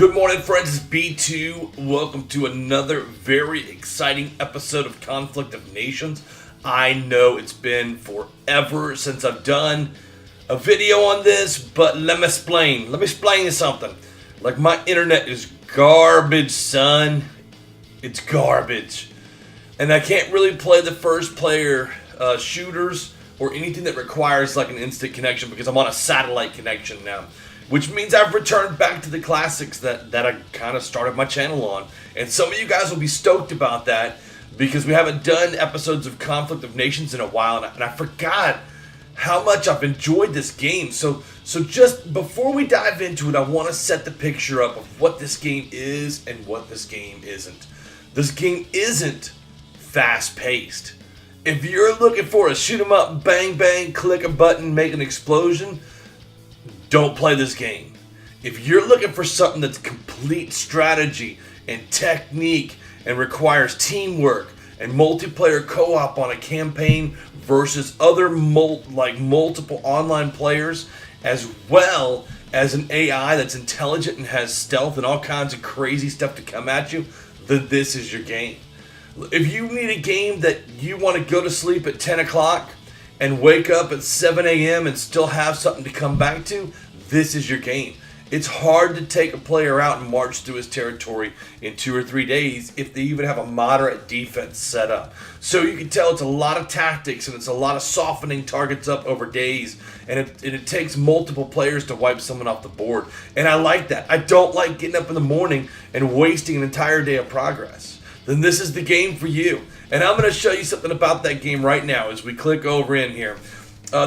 Good morning, friends. It's B2. Welcome to another very exciting episode of Conflict of Nations. I know it's been forever since I've done a video on this, but let me explain. Let me explain you something. Like, my internet is garbage, son. It's garbage. And I can't really play the first player shooters or anything that requires like an instant connection because I'm on a satellite connection now. Which means I've returned back to the classics that I kind of started my channel on. And some of you guys will be stoked about that because we haven't done episodes of Conflict of Nations in a while. And I forgot how much I've enjoyed this game. So just before we dive into it, I want to set the picture up of what this game is and what this game isn't. This game isn't fast-paced. If you're looking for a shoot 'em up, bang, bang, click a button, make an explosion, don't play this game. If you're looking for something that's complete strategy and technique and requires teamwork and multiplayer co-op on a campaign versus other multiple online players, as well as an AI that's intelligent and has stealth and all kinds of crazy stuff to come at you, then this is your game. If you need a game that you want to go to sleep at 10 o'clock and wake up at 7 a.m. and still have something to come back to, this is your game. It's hard to take a player out and march through his territory in 2 or 3 days if they even have a moderate defense set up. So you can tell it's a lot of tactics and it's a lot of softening targets up over days, and it takes multiple players to wipe someone off the board. And I like that. I don't like getting up in the morning and wasting an entire day of progress. Then this is the game for you. And I'm going to show you something about that game right now as we click over in here.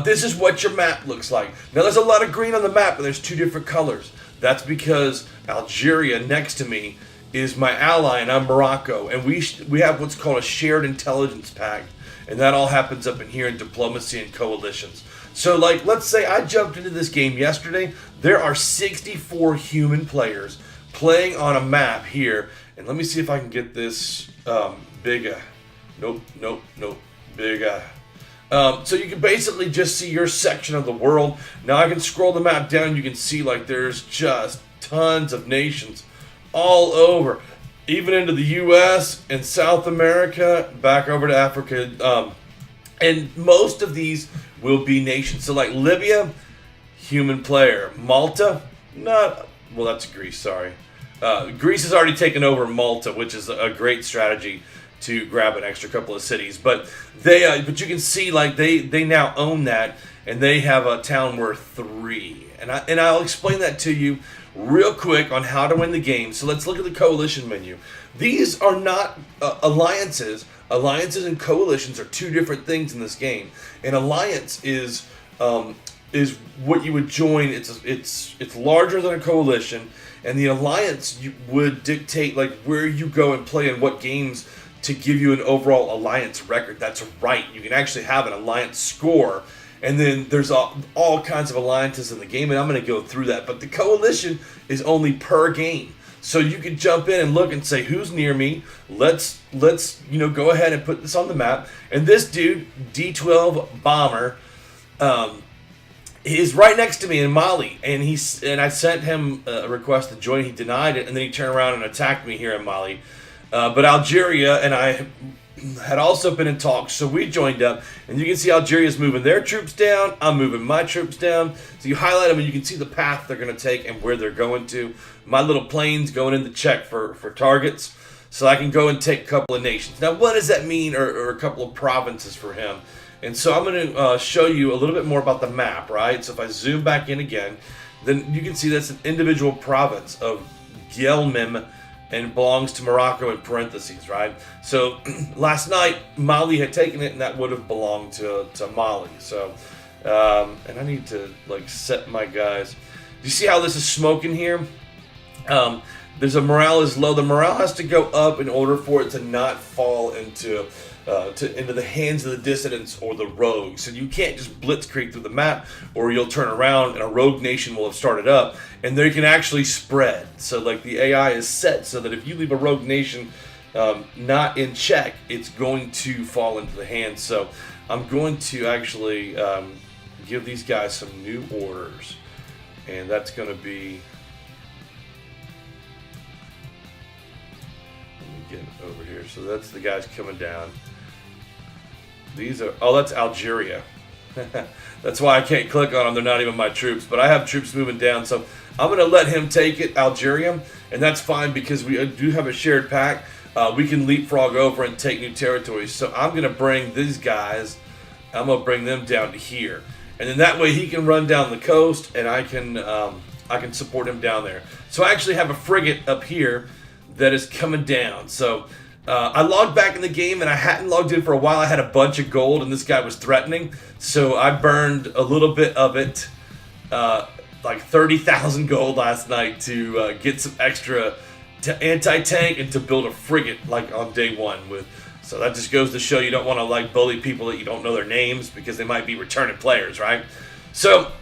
This is what your map looks like. Now, there's a lot of green on the map, but there's 2 different colors. That's because Algeria next to me is my ally, and I'm Morocco. And we have what's called a shared intelligence pact. And that all happens up in here in diplomacy and coalitions. So, like, let's say I jumped into this game yesterday. There are 64 human players playing on a map here. And let me see if I can get this bigger. Nope, bigger. So you can basically just see your section of the world. Now I can scroll the map down. You can see like there's just tons of nations all over, even into the U.S. and South America, back over to Africa. And most of these will be nations. So like Libya, human player. Malta, not, well, that's Greece, sorry. Greece has already taken over Malta, which is a great strategy to grab an extra couple of cities, but but you can see like they now own that, and they have a town worth 3, and I'll explain that to you real quick on how to win the game. So let's look at the coalition menu. These are not alliances. Alliances and coalitions are 2 different things in this game. An alliance is what you would join. It's larger than a coalition, and the alliance would dictate like where you go and play and what games to give you an overall alliance record. That's right. You can actually have an alliance score, and then there's all kinds of alliances in the game, and I'm going to go through that. But the coalition is only per game, so you can jump in and look and say who's near me. Let's go ahead and put this on the map. And this dude, D12 Bomber, is right next to me in Mali, and I sent him a request to join. He denied it, and then he turned around and attacked me here in Mali. But Algeria and I had also been in talks, so we joined up, and you can see Algeria's moving their troops down. I'm moving my troops down. So you highlight them, and you can see the path they're going to take and where they're going to. My little plane's going in to check for targets, so I can go and take a couple of nations. Now, what does that mean, or a couple of provinces for him? And so I'm going to show you a little bit more about the map, right? So if I zoom back in again, then you can see that's an individual province of Guelmim, and belongs to Morocco in parentheses, right? So last night, Mali had taken it, and that would have belonged to Mali. So, and I need to like set my guys. Do you see how this is smoking here? There's a morale is low. The morale has to go up in order for it to not fall into the hands of the dissidents or the rogues. So you can't just blitzkrieg through the map, or you'll turn around and a rogue nation will have started up, and they can actually spread. So like the AI is set so that if you leave a rogue nation not in check, it's going to fall into the hands. So I'm going to actually give these guys some new orders, and that's going to be get over here. So that's the guys coming down. These are, oh, that's Algeria. That's why I can't click on them. They're not even my troops, but I have troops moving down. So I'm going to let him take it, Algeria, and that's fine because we do have a shared pack. We can leapfrog over and take new territories. So I'm going to bring these guys, I'm going to bring them down to here. And then that way he can run down the coast and I can support him down there. So I actually have a frigate up here that is coming down. So I logged back in the game and I hadn't logged in for a while. I had a bunch of gold and this guy was threatening. So I burned a little bit of it, like 30,000 gold last night to get some extra anti-tank and to build a frigate like on day one. So that just goes to show you don't want to like bully people that you don't know their names because they might be returning players, right? So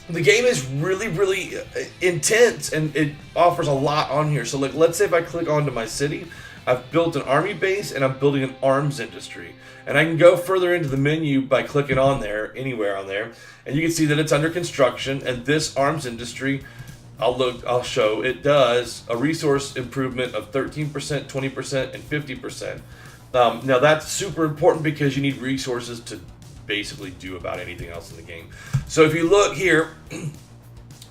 the game is really, really intense and it offers a lot on here. So like, let's say if I click onto my city, I've built an army base and I'm building an arms industry. And I can go further into the menu by clicking on there, anywhere on there, and you can see that it's under construction. And this arms industry, I'll show, it does a resource improvement of 13%, 20%, and 50%. Now that's super important because you need resources to basically do about anything else in the game. So if you look here,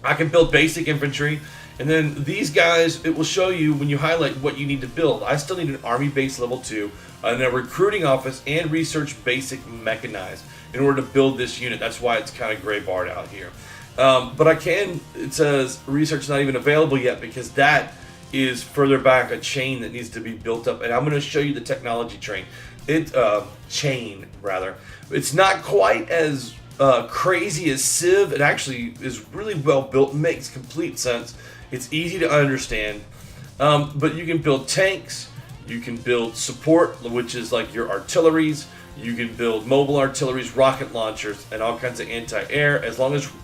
I can build basic infantry, and then these guys, it will show you when you highlight what you need to build. I still need an army base level 2, and a recruiting office and research basic mechanized in order to build this unit. That's why it's kind of gray barred out here. But it says research not even available yet because that is further back a chain that needs to be built up. And I'm going to show you the technology chain. Chain rather. It's not quite as crazy as Civ. It actually is really well built, makes complete sense. It's easy to understand. But you can build tanks, you can build support, which is like your artilleries. You can build mobile artilleries, rocket launchers, and all kinds of anti-air,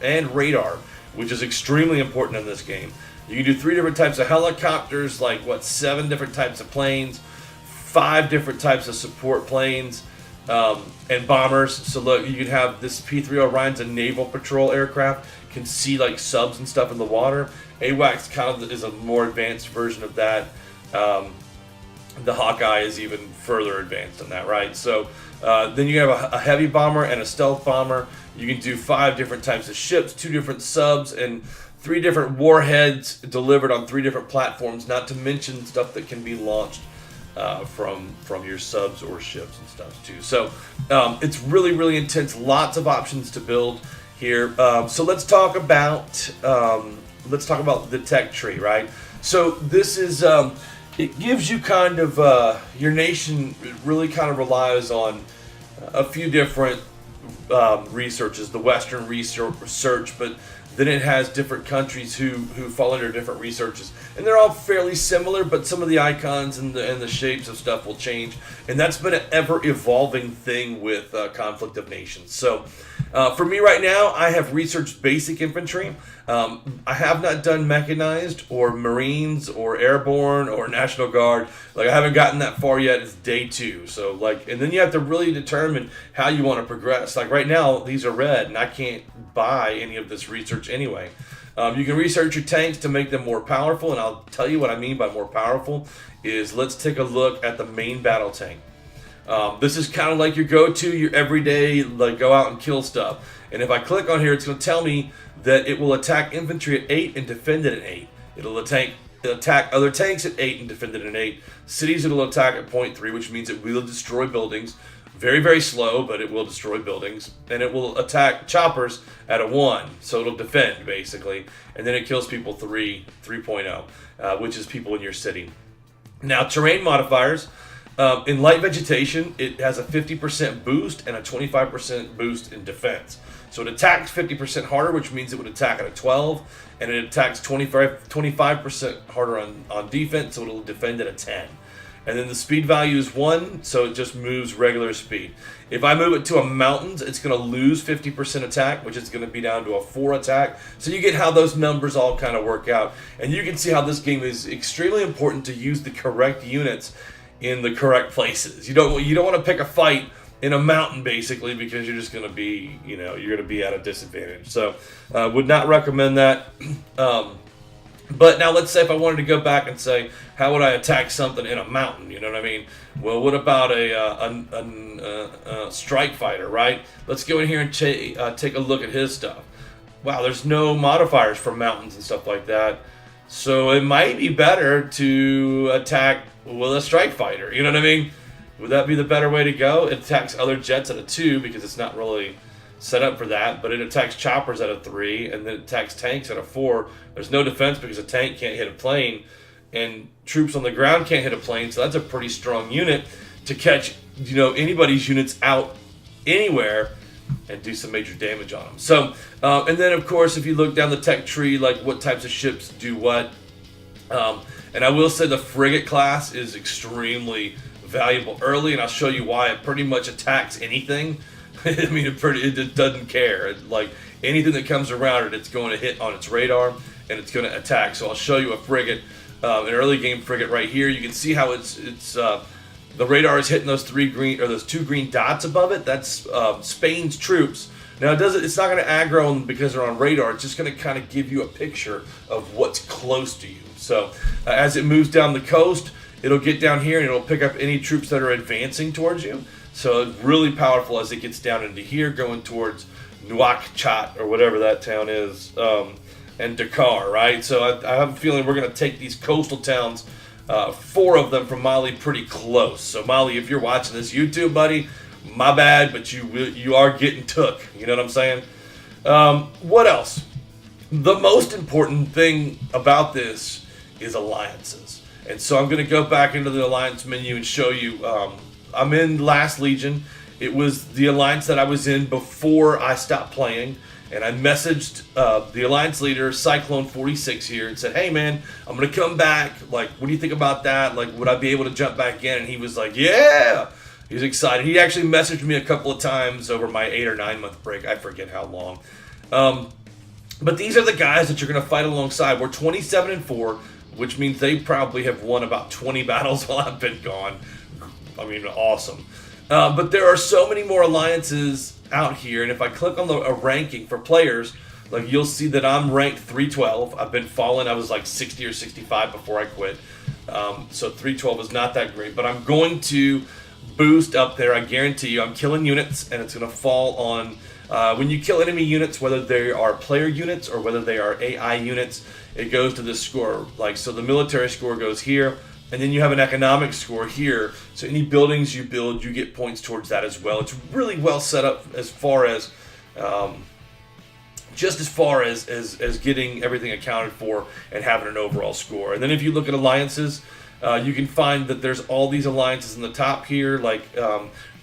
and radar, which is extremely important in this game. You can do 3 different types of helicopters, like 7 different types of planes, 5 different types of support planes, and bombers. So look, you can have this P-3 Orion's a naval patrol aircraft, can see like subs and stuff in the water. AWACS kind of is a more advanced version of that. The Hawkeye is even further advanced than that, right? So then you have a heavy bomber and a stealth bomber. You can do 5 different types of ships, 2 different subs, and 3 different warheads delivered on 3 different platforms, not to mention stuff that can be launched from your subs or ships and stuff too. So it's really, really intense. Lots of options to build here. So let's talk about the tech tree, right? So this is it gives you kind of your nation really kind of relies on a few different researches, the Western research, but then it has different countries who fall under different researches, and they're all fairly similar, but some of the icons and the shapes of stuff will change, and that's been an ever evolving thing with Conflict of Nations. So for me right now, I have researched basic infantry. I have not done mechanized or Marines or Airborne or National Guard. Like, I haven't gotten that far yet. It's day 2. So like, and then you have to really determine how you want to progress. Like right now, these are red and I can't buy any of this research anyway. You can research your tanks to make them more powerful, and I'll tell you what I mean by more powerful is, let's take a look at the main battle tank. This is kind of like your go-to, your everyday, like go out and kill stuff. And if I click on here, it's going to tell me that it will attack infantry at 8 and defend it at 8. It'll attack other tanks at 8 and defend it at 8. Cities it'll attack at 0.3, which means it will destroy buildings. Very, very slow, but it will destroy buildings. And it will attack choppers at a 1, so it'll defend, basically. And then it kills people 3.0, which is people in your city. Now, terrain modifiers. In light vegetation, it has a 50% boost and a 25% boost in defense. So it attacks 50% harder, which means it would attack at a 12, and it attacks 25% harder on defense, so it'll defend at a 10. And then the speed value is 1, so it just moves regular speed. If I move it to a mountains, it's going to lose 50% attack, which is going to be down to a 4 attack. So you get how those numbers all kind of work out. And you can see how this game is extremely important to use the correct units in the correct places. You don't want to pick a fight in a mountain, basically, because you're just going to be, you're going to be at a disadvantage. So would not recommend that. But now let's say if I wanted to go back and say, how would I attack something in a mountain? You know what I mean? Well, what about a strike fighter, right? Let's go in here and take a look at his stuff. Wow, there's no modifiers for mountains and stuff like that. So it might be better to attack with a strike fighter. You know what I mean? Would that be the better way to go? It attacks other jets at a 2 because it's not really set up for that, but it attacks choppers at a 3, and then it attacks tanks at a 4. There's no defense because a tank can't hit a plane, and troops on the ground can't hit a plane, so that's a pretty strong unit to catch, anybody's units out anywhere and do some major damage on them. So, and then of course, if you look down the tech tree, like what types of ships do what, and I will say the frigate class is extremely valuable early, and I'll show you why. It pretty much attacks anything. I mean, it doesn't care. Like anything that comes around it, it's going to hit on its radar and it's going to attack. So I'll show you a frigate, an early game frigate right here. You can see how it's the radar is hitting those those 2 green dots above it. That's Spain's troops. Now it's not going to aggro them because they're on radar. It's just going to kind of give you a picture of what's close to you. So as it moves down the coast, it'll get down here and it'll pick up any troops that are advancing towards you. So it's really powerful as it gets down into here, going towards Nouakchott or whatever that town is, and Dakar, right? So I have a feeling we're going to take these coastal towns, 4 of them from Mali, pretty close. So Mali, if you're watching this YouTube, buddy, my bad, but you are getting took. You know what I'm saying? What else? The most important thing about this is alliances. And so I'm going to go back into the alliance menu and show you. I'm in Last Legion. It was the alliance that I was in before I stopped playing, and I messaged the alliance leader, Cyclone46 here, and said, hey man, I'm going to come back. Like, what do you think about that? Like, would I be able to jump back in? And he was like, yeah! He was excited. He actually messaged me a couple of times over my 8 or 9 month break. I forget how long. But these are the guys that you're going to fight alongside. We're 27-4, which means they probably have won about 20 battles while I've been gone. I mean, awesome. But there are so many more alliances out here, and if I click on a ranking for players, like you'll see that I'm ranked 312. I've been falling. I was like 60 or 65 before I quit. So 312 is not that great, but I'm going to boost up there. I guarantee you. I'm killing units, and it's going to fall on when you kill enemy units, whether they are player units or whether they are AI units. It goes to this score. Like, so the military score goes here. And then you have an economic score here. So any buildings you build, you get points towards that as well. It's really well set up as far as, just as far as getting everything accounted for and having an overall score. And then if you look at alliances, you can find that there's all these alliances in the top here, like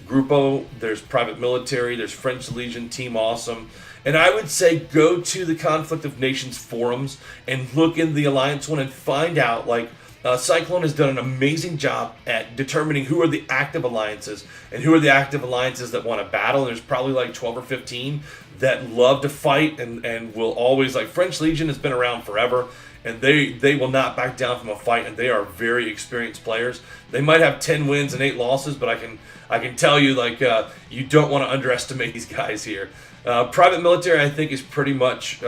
Grupo, there's Private Military, there's French Legion, Team Awesome. And I would say go to the Conflict of Nations forums and look in the alliance one and find out, like, Cyclone has done an amazing job at determining who are the active alliances and who are the active alliances that want to battle. There's probably like 12 or 15 that love to fight and will always, like French Legion has been around forever, and they will not back down from a fight, and they are very experienced players. They might have 10 wins and 8 losses, but I can tell you, like, you don't want to underestimate these guys here. Private Military, I think, is pretty much,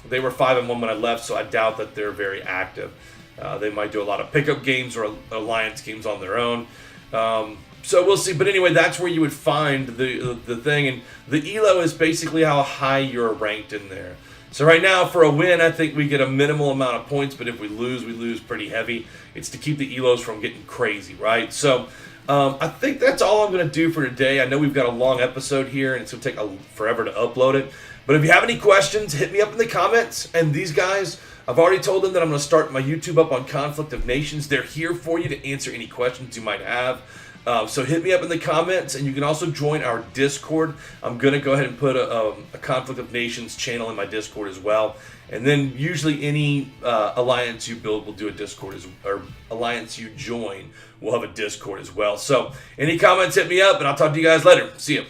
they were 5-1 when I left, so I doubt that they're very active. They might do a lot of pickup games or alliance games on their own. So we'll see. But anyway, that's where you would find the thing. And the ELO is basically how high you're ranked in there. So right now, for a win, I think we get a minimal amount of points. But if we lose pretty heavy. It's to keep the ELOs from getting crazy, right? So I think that's all I'm going to do for today. I know we've got a long episode here, and it's going to take forever to upload it. But if you have any questions, hit me up in the comments. And these guys, I've already told them that I'm going to start my YouTube up on Conflict of Nations. They're here for you to answer any questions you might have. So hit me up in the comments, and you can also join our Discord. I'm going to go ahead and put a Conflict of Nations channel in my Discord as well. And then usually any alliance you build will do a Discord, or alliance you join will have a Discord as well. So any comments, hit me up, and I'll talk to you guys later. See you.